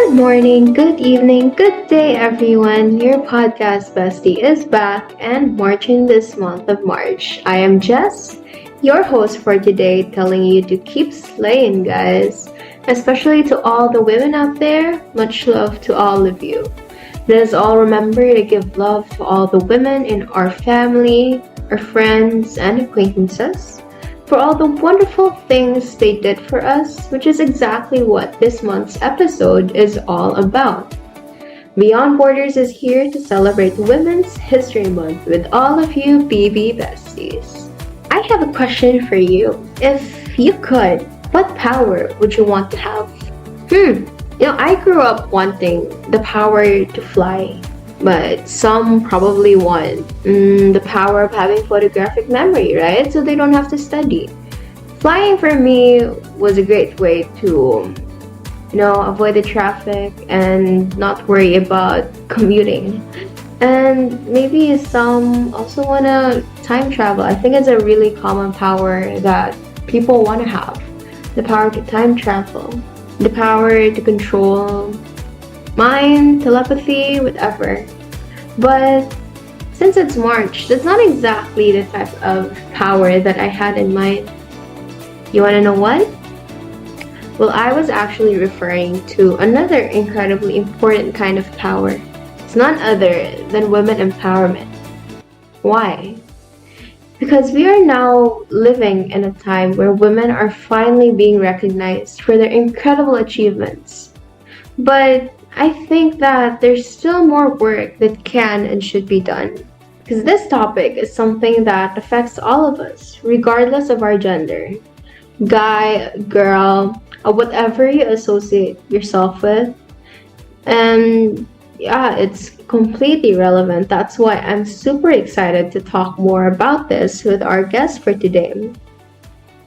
Good morning, good evening, good day, everyone. Your podcast bestie is back and marching this month of March. I am Jess, your host for today, telling you to keep slaying, guys. Especially to all the women out there, much love to all of you. Let us all remember to give love to all the women in our family, our friends, and acquaintances for all the wonderful things they did for us, which is exactly what this month's episode is all about. Beyond Borders is here to celebrate Women's History Month with all of you BB besties. I have a question for you. If you could, what power would you want to have? I grew up wanting the power to fly, but some probably want the power of having photographic memory, right? So they don't have to study. Flying for me was a great way to, avoid the traffic and not worry about commuting. And maybe some also want to time travel. I think it's a really common power that people want to have. The power to time travel. The power to control mind, telepathy, whatever. But since it's March, that's not exactly the type of power that I had in mind. You want to know what? Well, I was actually referring to another incredibly important kind of power. It's none other than women empowerment. Why? Because we are now living in a time where women are finally being recognized for their incredible achievements. But I think that there's still more work that can and should be done. Because this topic is something that affects all of us, regardless of our gender. Guy, girl, or whatever you associate yourself with. And yeah, it's completely relevant. That's why I'm super excited to talk more about this with our guest for today.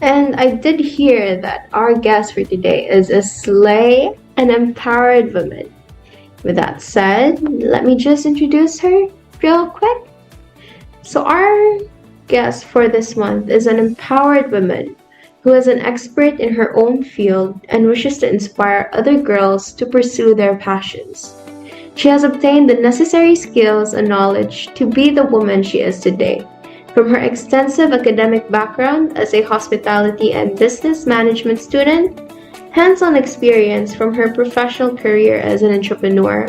And I did hear that our guest for today is a slay and empowered woman. With that said, let me just introduce her real quick. So our guest for this month is an empowered woman who is an expert in her own field and wishes to inspire other girls to pursue their passions. She has obtained the necessary skills and knowledge to be the woman she is today. From her extensive academic background as a hospitality and business management student, hands-on experience from her professional career as an entrepreneur,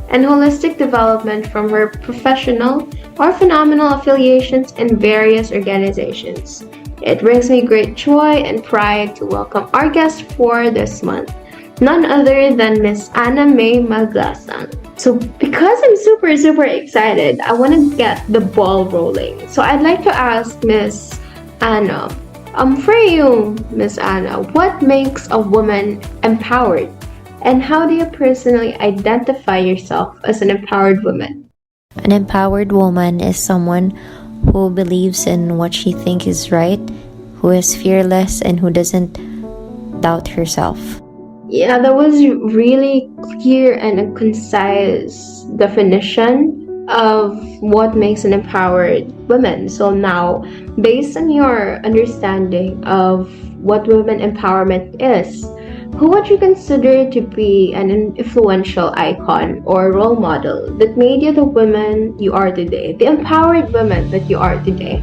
and holistic development from her professional or phenomenal affiliations in various organizations. It brings me great joy and pride to welcome our guest for this month, none other than Miss Anna May Maglasang. So because I'm super excited, I want to get the ball rolling. So I'd like to ask Miss Anna, for you, Miss Anna, what makes a woman empowered? And how do you personally identify yourself as an empowered woman? An empowered woman is someone who believes in what she thinks is right, who is fearless, and who doesn't doubt herself. Yeah, that was really clear and a concise definition of what makes an empowered woman. So now, based on your understanding of what women empowerment is, who would you consider to be an influential icon or role model that made you the woman you are today, the empowered woman that you are today?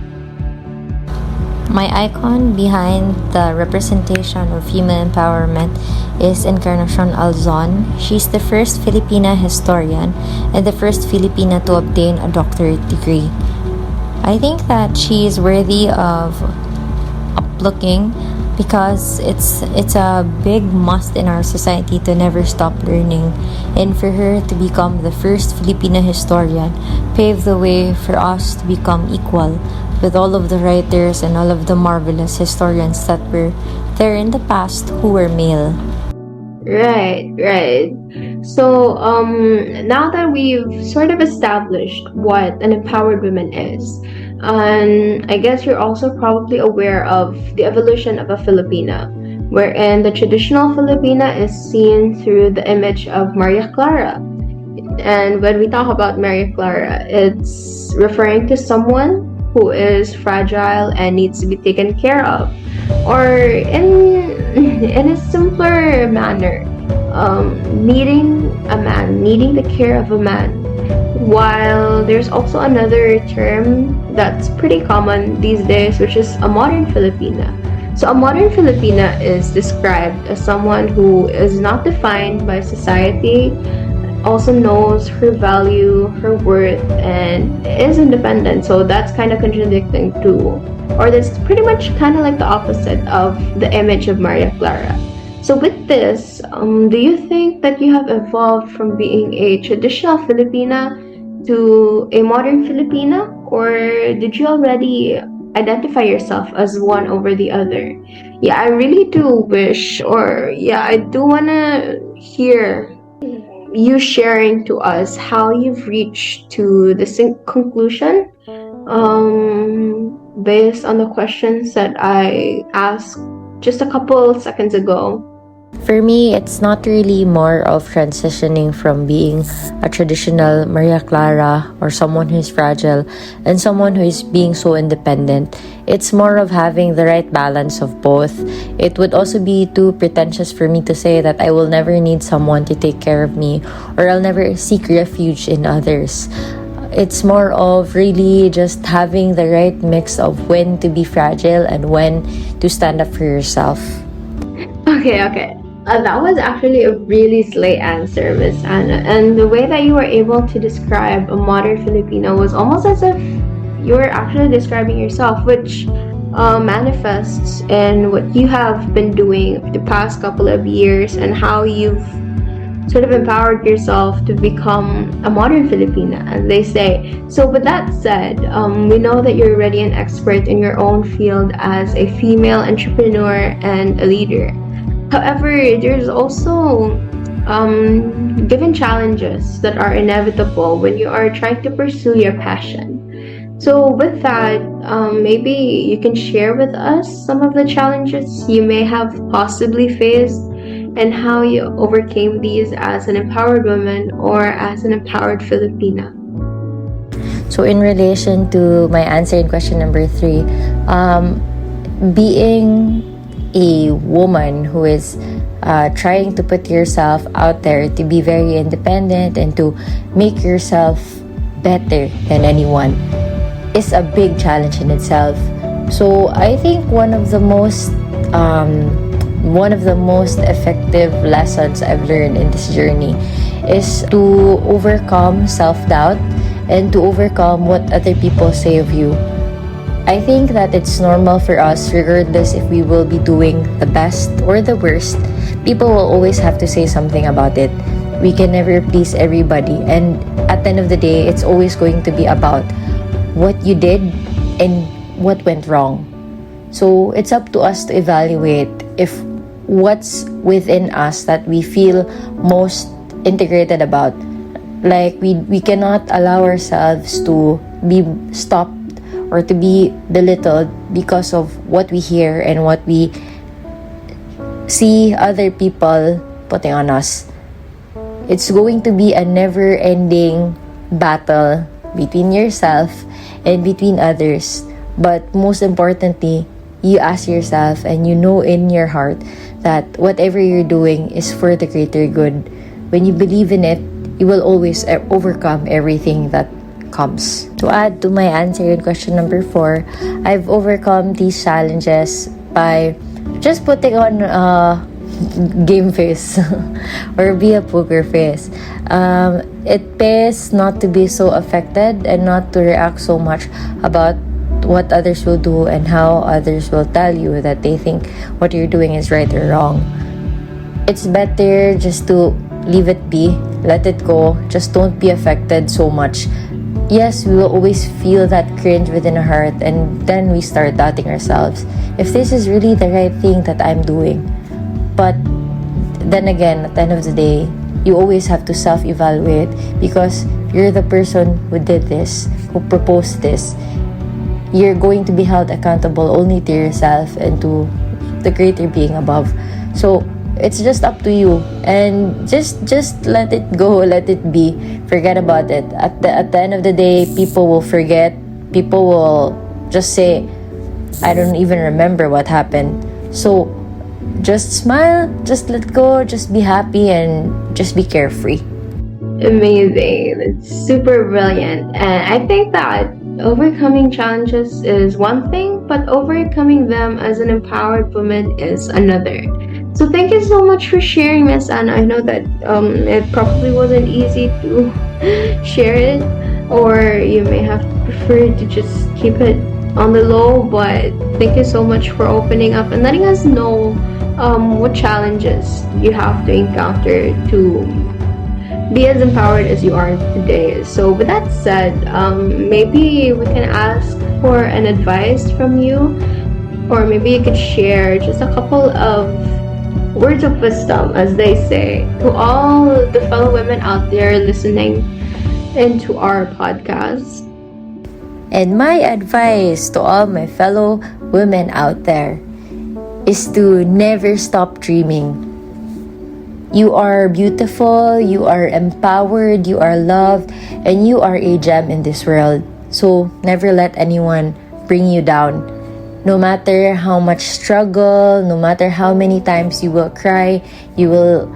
My icon behind the representation of female empowerment is Encarnacion Alzon. She's the first Filipina historian and the first Filipina to obtain a doctorate degree. I think that she is worthy of uplooking because it's a big must in our society to never stop learning, and for her to become the first Filipina historian paved the way for us to become equal with all of the writers and all of the marvelous historians that were there in the past who were male. Right. So now that we've sort of established what an empowered woman is, and I guess you're also probably aware of the evolution of a Filipina, wherein the traditional Filipina is seen through the image of Maria Clara. And when we talk about Maria Clara, it's referring to someone who is fragile and needs to be taken care of. Or in a simpler manner, needing a man, needing the care of a man. While there's also another term that's pretty common these days, which is a modern Filipina. So a modern Filipina is described as someone who is not defined by society, also knows her value, her worth, and is independent. So that's kind of contradicting to, or that's pretty much kind of like the opposite of the image of Maria Clara. So with this, do you think that you have evolved from being a traditional Filipina to a modern Filipina, or did you already identify yourself as one over the other? Yeah, I really do wish, or yeah, I do want to hear you sharing to us how you've reached to this conclusion, based on the questions that I asked just a couple seconds ago. For me, it's not really more of transitioning from being a traditional Maria Clara or someone who is fragile and someone who is being so independent. It's more of having the right balance of both. It would also be too pretentious for me to say that I will never need someone to take care of me or I'll never seek refuge in others. It's more of really just having the right mix of when to be fragile and when to stand up for yourself. Okay. That was actually a really slay answer, Miss Anna. And the way that you were able to describe a modern Filipino was almost as if you were actually describing yourself, which manifests in what you have been doing the past couple of years and how you've sort of empowered yourself to become a modern Filipina, as they say. So with that said, we know that you're already an expert in your own field as a female entrepreneur and a leader. However, there's also given challenges that are inevitable when you are trying to pursue your passion. So with that, maybe you can share with us some of the challenges you may have possibly faced and how you overcame these as an empowered woman or as an empowered Filipina. So in relation to my answer in question number 3, being a woman who is trying to put yourself out there to be very independent and to make yourself better than anyone is a big challenge in itself. So I think one of the most effective lessons I've learned in this journey is to overcome self-doubt and to overcome what other people say of you. I think that it's normal for us, regardless if we will be doing the best or the worst, people will always have to say something about it. We can never please everybody, and at the end of the day, it's always going to be about what you did and what went wrong. So it's up to us to evaluate if what's within us that we feel most integrated about. Like we cannot allow ourselves to be stopped or to be belittled because of what we hear and what we see other people putting on us. It's going to be a never-ending battle between yourself and between others. But most importantly, you ask yourself and you know in your heart that whatever you're doing is for the greater good. When you believe in it, you will always overcome everything that comes. To add to my answer in question number 4, I've overcome these challenges by just putting on a game face or be a poker face. It pays not to be so affected and not to react so much about what others will do and how others will tell you that they think what you're doing is right or wrong. It's better just to leave it be, let it go, just don't be affected so much. Yes, we will always feel that cringe within our heart, and then we start doubting ourselves if this is really the right thing that I'm doing. But then again, at the end of the day, you always have to self-evaluate, because you're the person who did this, who proposed this. You're going to be held accountable only to yourself and to the greater being above. So it's just up to you, and just let it go, let it be, forget about it. At the end of the day, people will forget. People will just say, I don't even remember what happened. So just smile, just let go, just be happy, and just be carefree. Amazing. It's super brilliant. And I think that overcoming challenges is one thing, but overcoming them as an empowered woman is another. So thank you so much for sharing, Miss Anna. I know that it probably wasn't easy to share it, or you may have preferred to just keep it on the low, but thank you so much for opening up and letting us know what challenges you have to encounter to be as empowered as you are today. So with that said, maybe we can ask for an advice from you, or maybe you could share just a couple of words of wisdom, as they say, to all the fellow women out there listening into our podcast. And my advice to all my fellow women out there is to never stop dreaming. You are beautiful, you are empowered, you are loved, and you are a gem in this world. So never let anyone bring you down. No matter how much struggle, no matter how many times you will cry, you will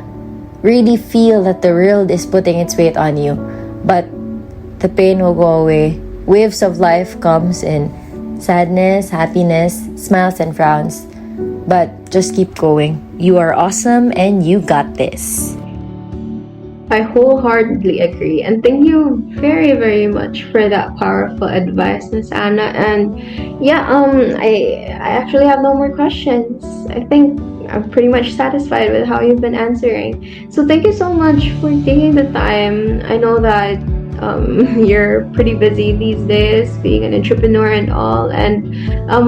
really feel that the world is putting its weight on you. But the pain will go away. Waves of life comes in sadness, happiness, smiles, and frowns. But just keep going. You are awesome and you got this. I wholeheartedly agree, and thank you very, very much for that powerful advice, Miss Anna. And yeah, I actually have no more questions. I think I'm pretty much satisfied with how you've been answering. So thank you so much for taking the time. I know that you're pretty busy these days, being an entrepreneur and all, and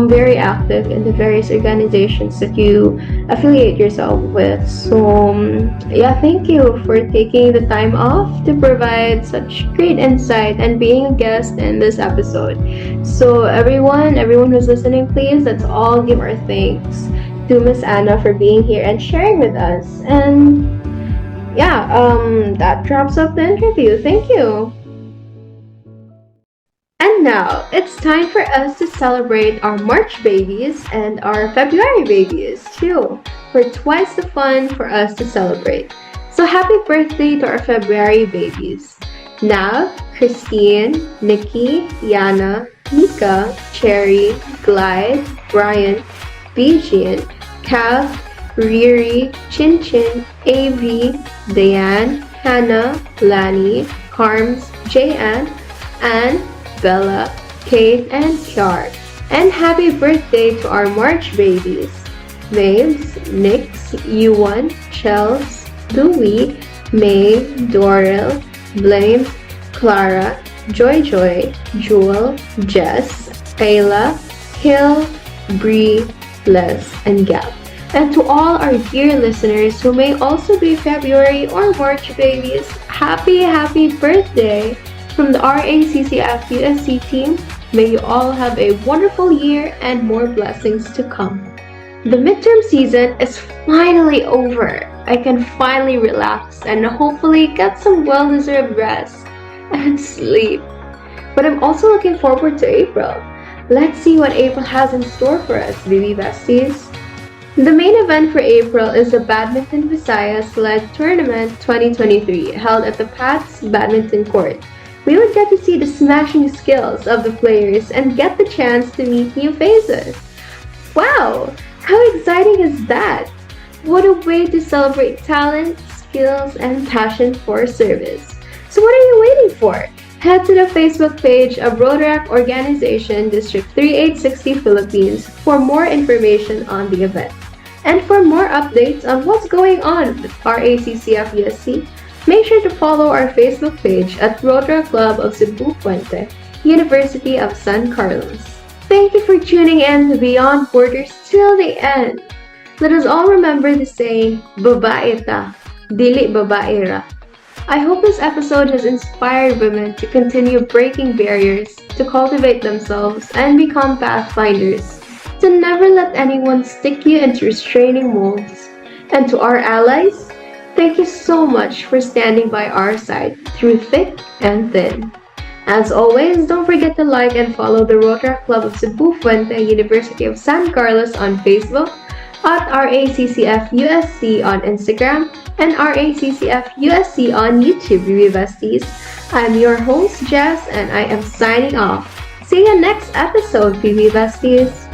very active in the various organizations that you affiliate yourself with. So yeah, thank you for taking the time off to provide such great insight and being a guest in this episode. So everyone who's listening, please, let's all give our thanks to Miss Anna for being here and sharing with us. And yeah, that wraps up the interview. Thank you. And now, it's time for us to celebrate our March babies and our February babies too, for twice the fun for us to celebrate. So happy birthday to our February babies. Nav, Christine, Nikki, Yana, Mika, Cherry, Glide, Brian, Bijian, Cav, Riri, Chin Chin, AV, Diane, Hannah, Lani, Carms, Jayan, Anne, Bella, Kate, and Kiar. And happy birthday to our March babies, Mabes, Nix, Yuan, Chels, Louie, May, Doril, Blame, Clara, Joy Joy, Jewel, Jess, Kayla, Hill, Bree, Les, and Gab. And to all our dear listeners who may also be February or March babies, happy birthday! From the RACCF USC team, may you all have a wonderful year and more blessings to come. The midterm season is finally over. I can finally relax and hopefully get some well-deserved rest and sleep. But I'm also looking forward to April. Let's see what April has in store for us, baby besties. The main event for April is the Badminton Visayas-led Tournament 2023 held at the PATS Badminton Court. We would get to see the smashing skills of the players and get the chance to meet new faces. Wow! How exciting is that? What a way to celebrate talent, skills, and passion for service. So what are you waiting for? Head to the Facebook page of Rotaract Organization District 3860 Philippines for more information on the event. And for more updates on what's going on with RACCF USC, make sure to follow our Facebook page at Rotaract Club of 𝒂𝒃𝒂𝒆, University of San Carlos. Thank you for tuning in to Beyond Borders till the end. Let us all remember the saying, "Babae ta, dili babae ra." I hope this episode has inspired women to continue breaking barriers, to cultivate themselves, and become pathfinders, to never let anyone stick you into restraining molds. And to our allies, thank you so much for standing by our side through thick and thin. As always, don't forget to like and follow the Rotaract Club of 𝒂𝒃𝒂𝒆, University of San Carlos on Facebook, at RACCFUSC on Instagram and RACCFUSC on YouTube, BB Besties. I'm your host, Jess, and I am signing off. See you next episode, BB Besties.